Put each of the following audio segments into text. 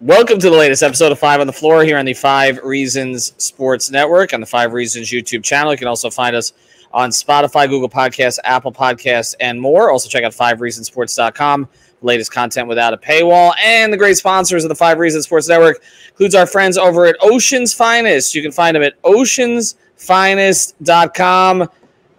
Welcome to the latest episode of Five on the Floor here on the Five Reasons Sports Network on the Five Reasons YouTube channel. You can also find us on Spotify, Google Podcasts, Apple Podcasts, and more. Also check out fivereasonsports.com. Latest content without a paywall. And the great sponsors of the Five Reasons Sports Network includes our friends over at Ocean's Finest. You can find them at oceansfinest.com.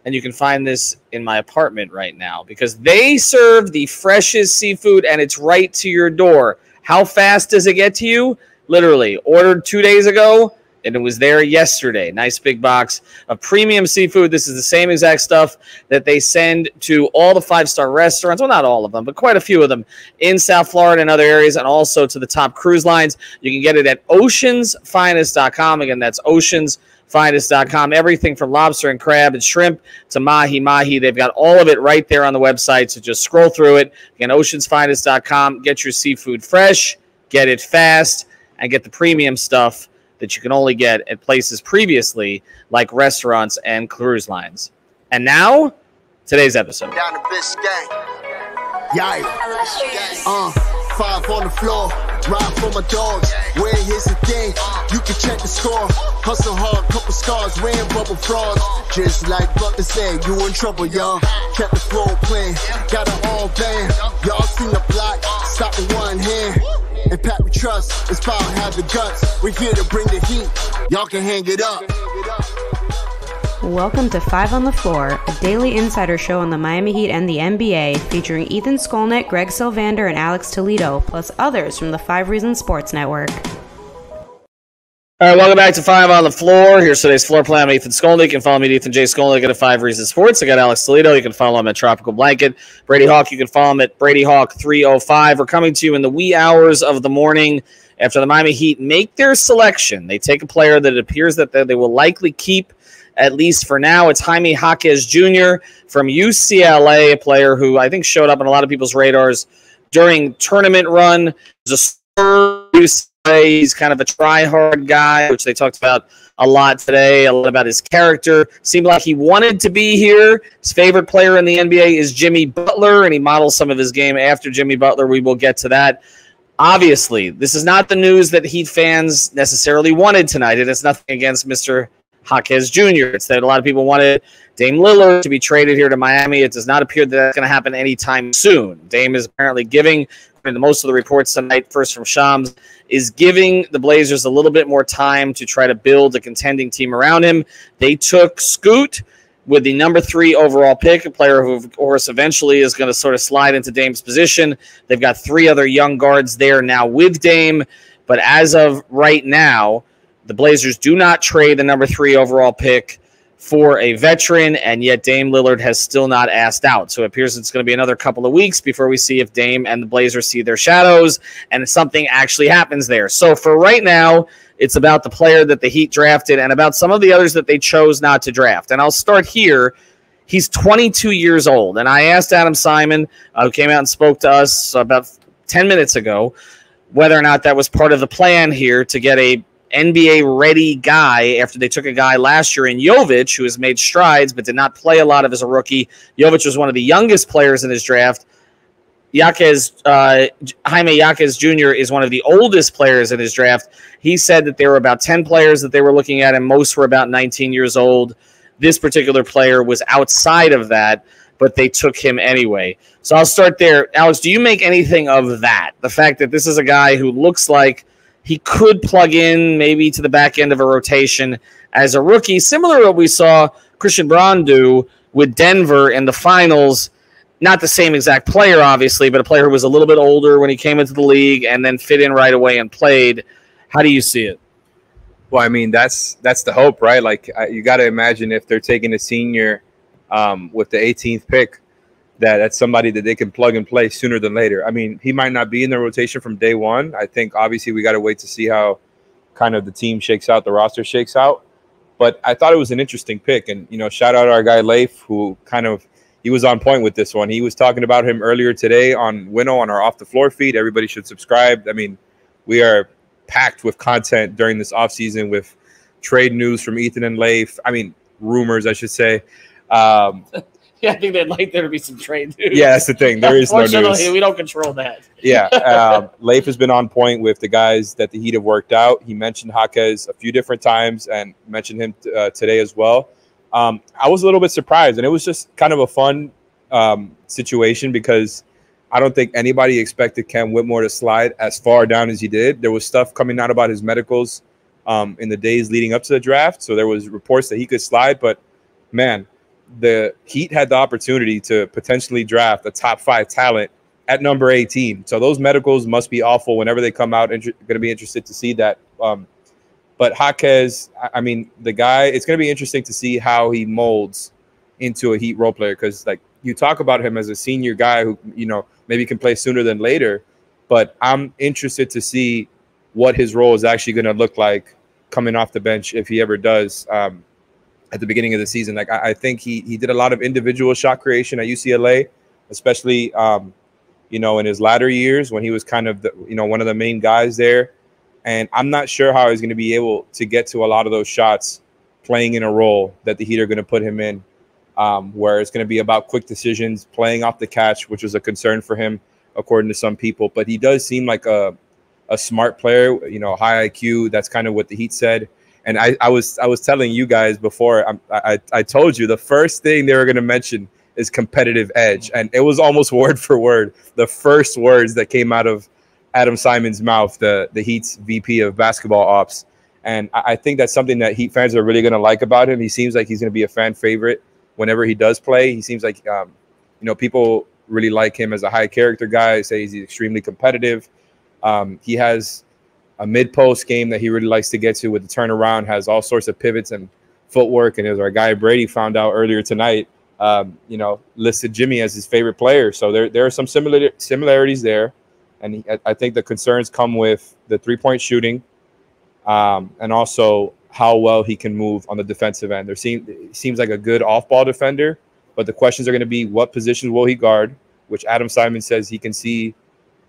And you can find this in my apartment right now because they serve the freshest seafood and it's right to your door. How fast does it get to you? Literally, ordered 2 days ago, and it was there yesterday. Nice big box of premium seafood. This is the same exact stuff that they send to all the five-star restaurants. Well, not all of them, but quite a few of them in South Florida and other areas, and also to the top cruise lines. You can get it at oceansfinest.com. Again, that's oceansfinest.com. Everything from lobster and crab and shrimp to mahi. They've got all of it right there on the website, so just scroll through it. Again, oceansfinest.com. Get your seafood fresh, get it fast, and get the premium stuff that you can only get at places previously like restaurants and cruise lines. And now, today's episode. Down to Biscayne. Yikes. Five on the floor. Ride for my dogs. Where here's the thing. You can check the score. Hustle hard, couple scars, wearing bubble frogs. Just like Butler said, you in trouble, y'all. Kept the floor playing. Got an all band. Y'all seen the block. Stop with one hand. And Pat we trust, it's power, have the guts. We're here to bring the heat. Y'all can hang it up. Welcome to Five on the Floor, a daily insider show on the Miami Heat and the NBA, featuring Ethan Skolnick, Greg Sylvander, and Alex Toledo, plus others from the Five Reasons Sports Network. All right, welcome back to Five on the Floor. Here's today's floor plan. I'm Ethan Skolnick. You can follow me at Ethan J. Skolnick at Five Reasons Sports. I got Alex Toledo. You can follow him at Tropical Blanket. Brady Hawk, you can follow him at Brady Hawk 305. We're coming to you in the wee hours of the morning after the Miami Heat make their selection. They take a player that it appears that they will likely keep, at least for now. It's Jaime Jaquez Jr. from UCLA, a player who I think showed up on a lot of people's radars during tournament run. He's a He's kind of a try-hard guy, which they talked about a lot today, a lot about his character. Seemed like he wanted to be here. His favorite player in the NBA is Jimmy Butler, and he models some of his game after Jimmy Butler. We will get to that. Obviously, this is not the news that Heat fans necessarily wanted tonight. It is nothing against Mr. Jaquez Jr. It's that a lot of people wanted Dame Lillard to be traded here to Miami. It does not appear that that's going to happen anytime soon. Dame is apparently giving, according to most of the reports tonight, first from Shams, is giving the Blazers a little bit more time to try to build a contending team around him. They took Scoot with the number 3 overall pick, a player who, of course, eventually is going to sort of slide into Dame's position. They've got 3 other young guards there now with Dame. But as of right now, the Blazers do not trade the number 3 overall pick for a veteran, and yet Dame Lillard has still not asked out. So it appears it's going to be another couple of weeks before we see if Dame and the Blazers see their shadows and something actually happens there. So for right now, it's about the player that the Heat drafted and about some of the others that they chose not to draft. And I'll start here. He's 22 years old, and I asked Adam Simon, who came out and spoke to us about 10 minutes ago, whether or not that was part of the plan here to get a NBA-ready guy after they took a guy last year in Jovic, who has made strides but did not play a lot of as a rookie. Jovic was one of the youngest players in his draft. Jaime Jaquez Jr. is one of the oldest players in his draft. He said that there were about 10 players that they were looking at, and most were about 19 years old. This particular player was outside of that, but they took him anyway. So I'll start there. Alex, do you make anything of that? The fact that this is a guy who looks like he could plug in maybe to the back end of a rotation as a rookie, similar to what we saw Christian Braun do with Denver in the finals. Not the same exact player, obviously, but a player who was a little bit older when he came into the league and then fit in right away and played. How do you see it? Well, I mean, that's the hope, right? Like, you got to imagine if they're taking a senior with the 18th pick, that's somebody that they can plug and play sooner than later. I mean, he might not be in the rotation from day one. I think, obviously, we got to wait to see how kind of the team shakes out, the roster shakes out. But I thought it was an interesting pick. And, you know, shout out our guy Leif, who he was on point with this one. He was talking about him earlier today on Winnow on our Off the Floor feed. Everybody should subscribe. I mean, we are packed with content during this offseason with trade news from Ethan and Leif. I mean, rumors, I should say. Yeah, I think they'd like there to be some trade, too. Yeah, that's the thing. There is no Unfortunately, news. we don't control that. Yeah, Leif has been on point with the guys that the Heat have worked out. He mentioned Jaquez a few different times and mentioned him today as well. I was a little bit surprised, and it was just kind of a fun situation because I don't think anybody expected Cam Whitmore to slide as far down as he did. There was stuff coming out about his medicals in the days leading up to the draft, so there was reports that he could slide, but man, the Heat had the opportunity to potentially draft a top 5 talent at number 18. So those medicals must be awful whenever they come out. Going to be interested to see that. But Jaquez, I mean, the guy, it's going to be interesting to see how he molds into a Heat role player because, like, you talk about him as a senior guy who, you know, maybe can play sooner than later. But I'm interested to see what his role is actually going to look like coming off the bench if he ever does. At the beginning of the season, like I think he did a lot of individual shot creation at UCLA, especially you know, in his latter years when he was kind of one of the main guys there. And I'm not sure how he's going to be able to get to a lot of those shots playing in a role that the Heat are going to put him in, where it's going to be about quick decisions, playing off the catch, which was a concern for him according to some people. But he does seem like a smart player, you know, high IQ. That's kind of what the Heat said. And I was telling you guys before, I told you the first thing they were going to mention is competitive edge. And it was almost word for word the first words that came out of Adam Simon's mouth, the Heat's VP of basketball ops. And I think that's something that Heat fans are really going to like about him. He seems like he's going to be a fan favorite whenever he does play. He seems like, you know, people really like him as a high character guy, say he's extremely competitive. He has a mid-post game that he really likes to get to with the turnaround, has all sorts of pivots and footwork. And as our guy Brady found out earlier tonight, you know, listed Jimmy as his favorite player. So there are some similarities there. And I think the concerns come with the three-point shooting and also how well he can move on the defensive end. Seems like a good off-ball defender, but the questions are going to be what positions will he guard, which Adam Simon says he can see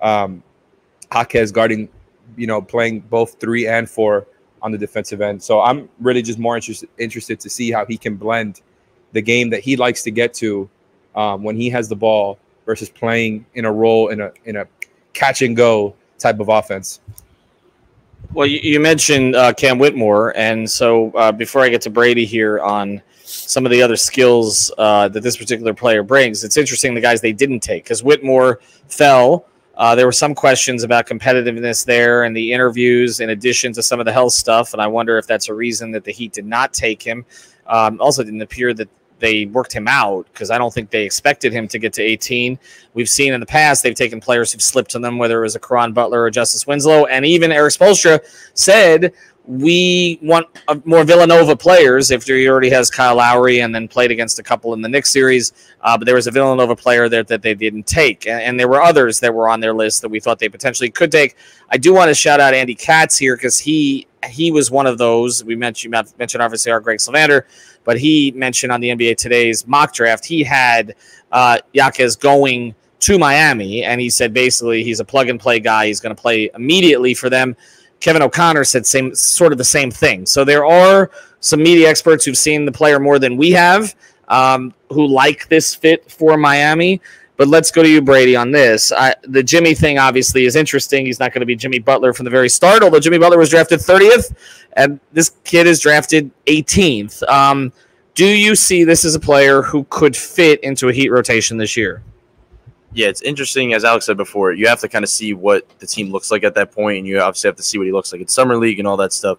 Jaquez guarding, you know, playing both 3 and 4 on the defensive end. So I'm really just more interested to see how he can blend the game that he likes to get to when he has the ball versus playing in a role in a catch and go type of offense. Well, you mentioned Cam Whitmore, and so before I get to Brady here on some of the other skills that this particular player brings, it's interesting the guys they didn't take because Whitmore fell. There were some questions about competitiveness there in the interviews in addition to some of the health stuff, and I wonder if that's a reason that the Heat did not take him. Also didn't appear that they worked him out because I don't think they expected him to get to 18. We've seen in the past they've taken players who've slipped to them, whether it was a Caron Butler or Justice Winslow, and even Erik Spoelstra said, we want more Villanova players if he already has Kyle Lowry and then played against a couple in the Knicks series. But there was a Villanova player there that they didn't take. And there were others that were on their list that we thought they potentially could take. I do want to shout out Andy Katz here because he was one of those. We mentioned obviously our Greg Sylvander, but he mentioned on the NBA Today's mock draft, he had Jaquez going to Miami. And he said basically he's a plug-and-play guy. He's going to play immediately for them. Kevin O'Connor said sort of the same thing. So there are some media experts who've seen the player more than we have, who like this fit for Miami. But let's go to you, Brady, on this. The Jimmy thing obviously is interesting. He's not going to be Jimmy Butler from the very start, although Jimmy Butler was drafted 30th, and this kid is drafted 18th. Do you see this as a player who could fit into a Heat rotation this year? Yeah, it's interesting. As Alex said before, you have to kind of see what the team looks like at that point, and you obviously have to see what he looks like in Summer League and all that stuff.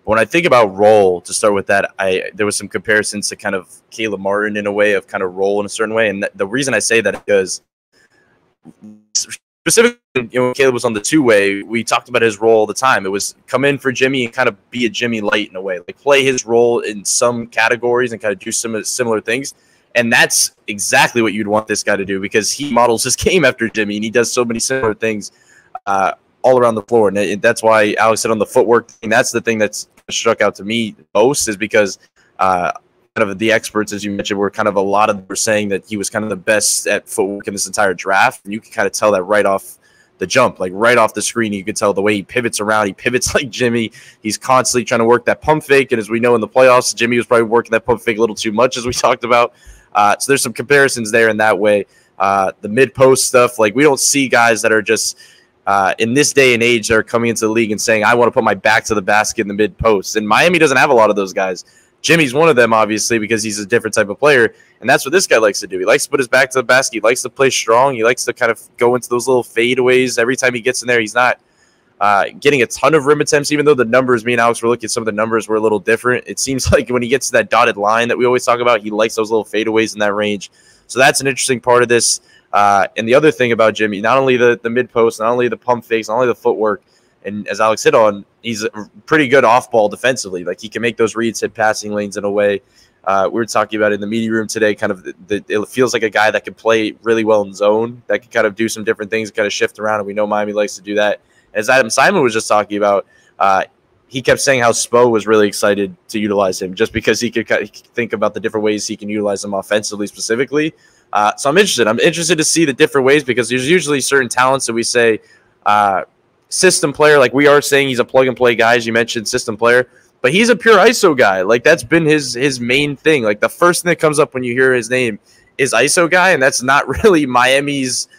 But when I think about role, to start with that, there was some comparisons to kind of Caleb Martin in a way of kind of role in a certain way. And the reason I say that is because specifically, when Caleb was on the two-way, we talked about his role all the time. It was come in for Jimmy and kind of be a Jimmy light in a way, like play his role in some categories and kind of do some similar things. And that's exactly what you'd want this guy to do because he models his game after Jimmy, and he does so many similar things all around the floor. And that's why Alex said on the footwork thing, that's the thing that's struck out to me most is because kind of the experts, as you mentioned, were kind of a lot of them were saying that he was kind of the best at footwork in this entire draft. And you can kind of tell that right off the jump, like right off the screen. You could tell the way he pivots around. He pivots like Jimmy. He's constantly trying to work that pump fake. And as we know in the playoffs, Jimmy was probably working that pump fake a little too much, as we talked about. So there's some comparisons there in that way. The mid-post stuff, like we don't see guys that are just in this day and age that are coming into the league and saying, I want to put my back to the basket in the mid-post. And Miami doesn't have a lot of those guys. Jimmy's one of them, obviously, because he's a different type of player, and that's what this guy likes to do. He likes to put his back to the basket. He likes to play strong. He likes to kind of go into those little fadeaways. Every time he gets in there, he's not getting a ton of rim attempts, even though the numbers, me and Alex were looking at some of the numbers were a little different. It seems like when he gets to that dotted line that we always talk about, he likes those little fadeaways in that range. So that's an interesting part of this. And the other thing about Jimmy, not only the mid-post, not only the pump fakes, not only the footwork, and as Alex hit on, he's pretty good off-ball defensively. Like, he can make those reads, hit passing lanes in a way. We were talking about it in the media room today, kind of it feels like a guy that can play really well in zone, that can kind of do some different things, kind of shift around, and we know Miami likes to do that. As Adam Simon was just talking about, he kept saying how Spo was really excited to utilize him just because he could kind of think about the different ways he can utilize him offensively specifically. So I'm interested. I'm interested to see the different ways, because there's usually certain talents that we say system player, like we are saying he's a plug-and-play guy, as you mentioned, system player, but he's a pure ISO guy. Like, that's been his main thing. Like, the first thing that comes up when you hear his name is ISO guy, and that's not really Miami's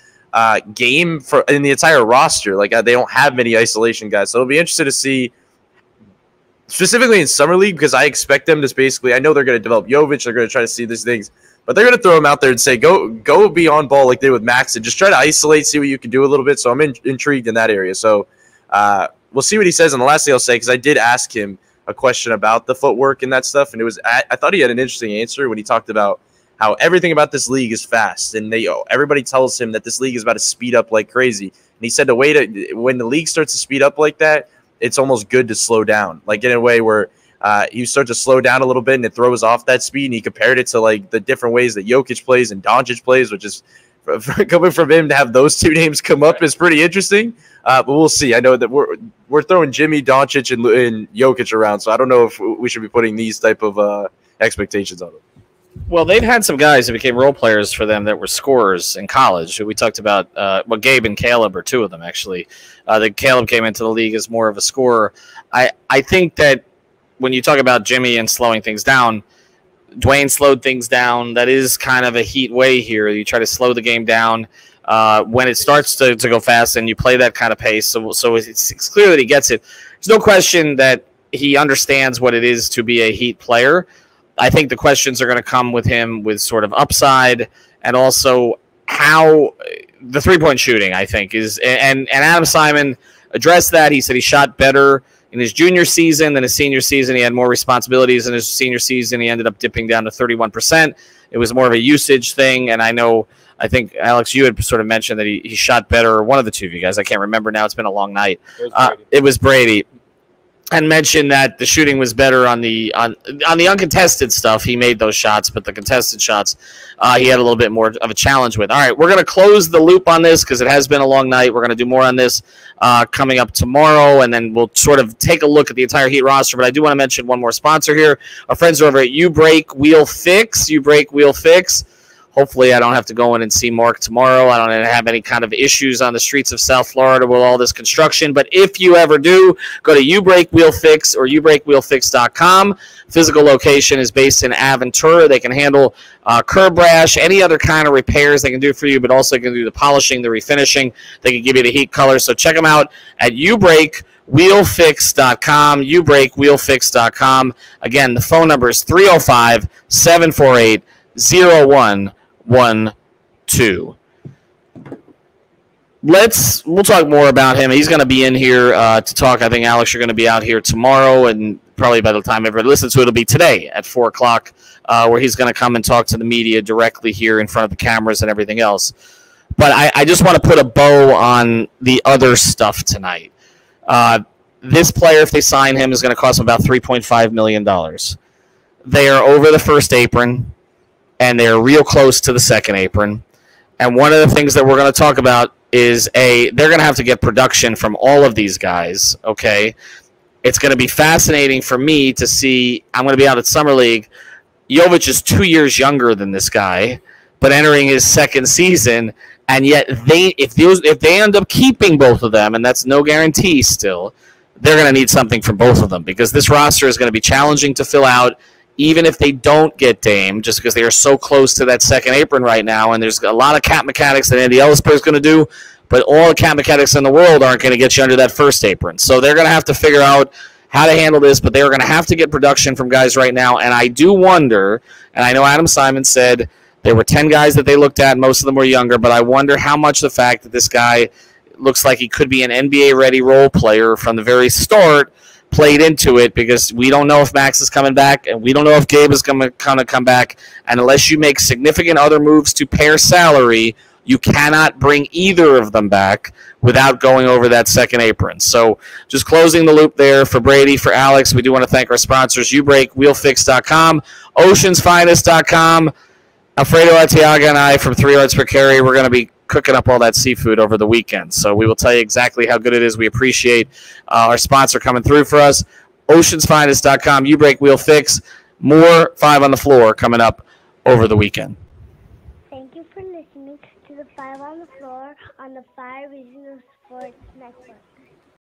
game in the entire roster. Like, they don't have many isolation guys, so it'll be interesting to see, specifically in Summer League, because I expect them to basically, I know they're going to develop Jovic, they're going to try to see these things, but they're going to throw him out there and say, go be on ball like they did with Max and just try to isolate, see what you can do a little bit. So I'm intrigued in that area. So we'll see what he says. And the last thing I'll say, because I did ask him a question about the footwork and that stuff, and it was I thought he had an interesting answer when he talked about how everything about this league is fast, and everybody tells him that this league is about to speed up like crazy. And he said when the league starts to speed up like that, it's almost good to slow down, like in a way where you start to slow down a little bit and it throws off that speed. And he compared it to like the different ways that Jokic plays and Doncic plays, which is coming from him to have those two names come up is pretty interesting. But we'll see. I know that we're throwing Jimmy, Doncic, and Jokic around, so I don't know if we should be putting these type of expectations on them. Well, they've had some guys that became role players for them that were scorers in college. We talked about Gabe and Caleb are two of them, actually. That Caleb came into the league as more of a scorer. I think that when you talk about Jimmy and slowing things down, Dwayne slowed things down. That is kind of a heat way here. You try to slow the game down when it starts to go fast, and you play that kind of pace. So it's clear that he gets it. There's no question that he understands what it is to be a Heat player. I think the questions are going to come with him with sort of upside, and also how the three-point shooting, I think, is. And Adam Simon addressed that. He said he shot better in his junior season than his senior season. He had more responsibilities in his senior season. He ended up dipping down to 31%. It was more of a usage thing. And I think, Alex, you had sort of mentioned that he shot better, or one of the two of you guys. I can't remember now. It's been a long night. It was Brady. And mentioned that the shooting was better on the uncontested stuff. He made those shots, but the contested shots, he had a little bit more of a challenge with. All right, we're going to close the loop on this because it has been a long night. We're going to do more on this coming up tomorrow, and then we'll sort of take a look at the entire Heat roster. But I do want to mention one more sponsor here. Our friends are over at You Break Wheel Fix. You Break Wheel Fix. Hopefully I don't have to go in and see Mark tomorrow. I don't have any kind of issues on the streets of South Florida with all this construction. But if you ever do, go to You Break Wheel Fix or YouBreakWheelFix.com. Physical location is based in Aventura. They can handle curb rash, any other kind of repairs they can do for you, but also can do the polishing, the refinishing. They can give you the heat color. So check them out at YouBreakWheelFix.com. YouBreakWheelFix.com. Again, the phone number is 305-748-0112. We'll talk more about him. He's going to be in here to talk. I think, Alex, you're going to be out here tomorrow, and probably by the time everybody listens to it, it'll be today at 4 o'clock, where he's going to come and talk to the media directly here in front of the cameras and everything else. But I just want to put a bow on the other stuff tonight. This player, if they sign him, is going to cost them about $3.5 million. They are over the first apron, and they're real close to the second apron. And one of the things that we're going to talk about is they're going to have to get production from all of these guys, okay? It's going to be fascinating for me to see. I'm going to be out at Summer League. Jovic is 2 years younger than this guy, but entering his second season, and yet if they end up keeping both of them, and that's no guarantee still, they're going to need something from both of them, because this roster is going to be challenging to fill out. even if they don't get Dame, just because they are so close to that second apron right now, and there's a lot of cap mechanics that Andy Ellisberg is going to do, but all the cap mechanics in the world aren't going to get you under that first apron. So they're going to have to figure out how to handle this, but they're going to have to get production from guys right now. And I do wonder, and I know Adam Simon said there were 10 guys that they looked at, most of them were younger, but I wonder how much the fact that this guy looks like he could be an NBA-ready role player from the very start played into it, because we don't know if Max is coming back, and we don't know if Gabe is going to come back. And unless you make significant other moves to pair salary, you cannot bring either of them back without going over that second apron. So just closing the loop there for Brady, for Alex. We do want to thank our sponsors, Ubreak, WheelFix.com, OceansFinest.com. Alfredo Atiaga and I from 3 Yards Per Carry, we're going to be cooking up all that seafood over the weekend. So we will tell you exactly how good it is. We appreciate our sponsor coming through for us. OceansFinest.com, Ubreak, Wheel Fix. More 5 on the Floor coming up over the weekend. Thank you for listening to the 5 on the Floor on the 5 Regional Sports Network.